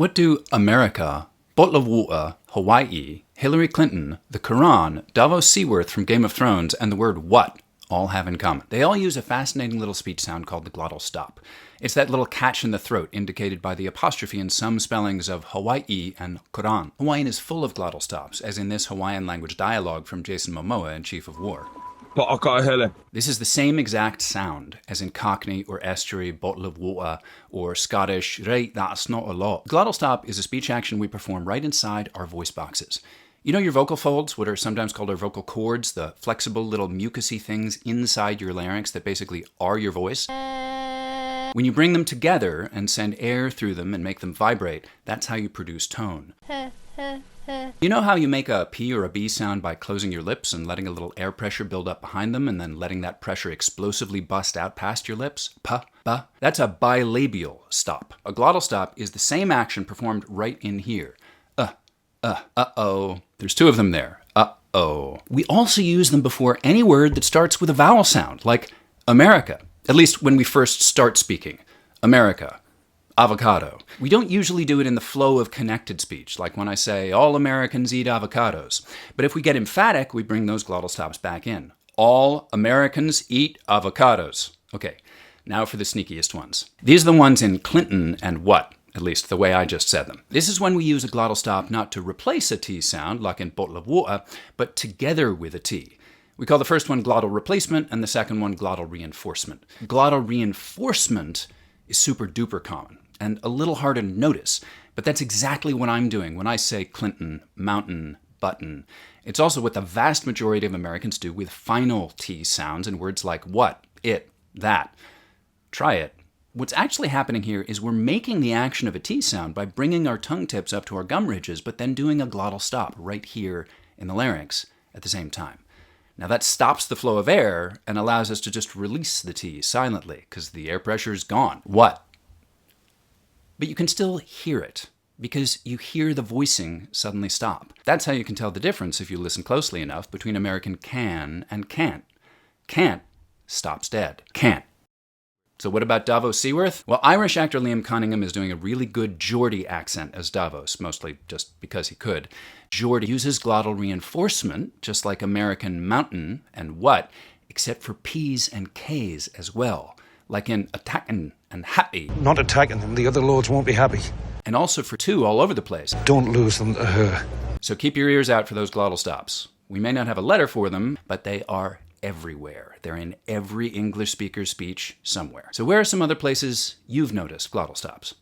What do America, bottle of water, Hawaii, Hillary Clinton, the Quran, Davos Seaworth from Game of Thrones, and the word what all have in common? They all use a fascinating little speech sound called the glottal stop. It's that little catch in the throat indicated by the apostrophe in some spellings of Hawaii and Quran. Hawaiian is full of glottal stops, as in this Hawaiian language dialogue from Jason Momoa in Chief of War. This is the same exact sound as in Cockney or Estuary, bottle of water, or Scottish, right, that's not a lot. Glottal stop is a speech action we perform right inside our voice boxes. You know your vocal folds, what are sometimes called our vocal cords, the flexible little mucousy things inside your larynx that basically are your voice? When you bring them together and send air through them and make them vibrate, that's how you produce tone. You know how you make a P or a B sound by closing your lips and letting a little air pressure build up behind them and then letting that pressure explosively bust out past your lips? Pa, ba. That's a bilabial stop. A glottal stop is the same action performed right in here. Uh-oh. There's two of them there. Uh-oh. We also use them before any word that starts with a vowel sound, like America. At least when we first start speaking. America. Avocado. We don't usually do it in the flow of connected speech, like when I say, all Americans eat avocados. But if we get emphatic, we bring those glottal stops back in. All Americans eat avocados. Okay, now for the sneakiest ones. These are the ones in Clinton and what, at least the way I just said them. This is when we use a glottal stop not to replace a T sound, like in bottle of water, but together with a T. We call the first one glottal replacement and the second one glottal reinforcement. Glottal reinforcement is super duper common and a little harder to notice, but that's exactly what I'm doing when I say Clinton, mountain, button. It's also what the vast majority of Americans do with final T sounds in words like what, it, that. Try it. What's actually happening here is we're making the action of a T sound by bringing our tongue tips up to our gum ridges, but then doing a glottal stop right here in the larynx at the same time. Now that stops the flow of air and allows us to just release the T silently because the air pressure's gone. What? But you can still hear it because you hear the voicing suddenly stop. That's how you can tell the difference if you listen closely enough between American can and can't. Can't stops dead. Can't. So what about Davos Seaworth? Well, Irish actor Liam Cunningham is doing a really good Geordie accent as Davos, mostly just because he could. Geordie uses glottal reinforcement, just like American mountain and what, except for P's and K's as well, like in attacking and happy. Not attacking them, the other lords won't be happy. And also for two all over the place. Don't lose them to her. So keep your ears out for those glottal stops. We may not have a letter for them, but they are everywhere. They're in every English speaker's speech somewhere. So where are some other places you've noticed glottal stops?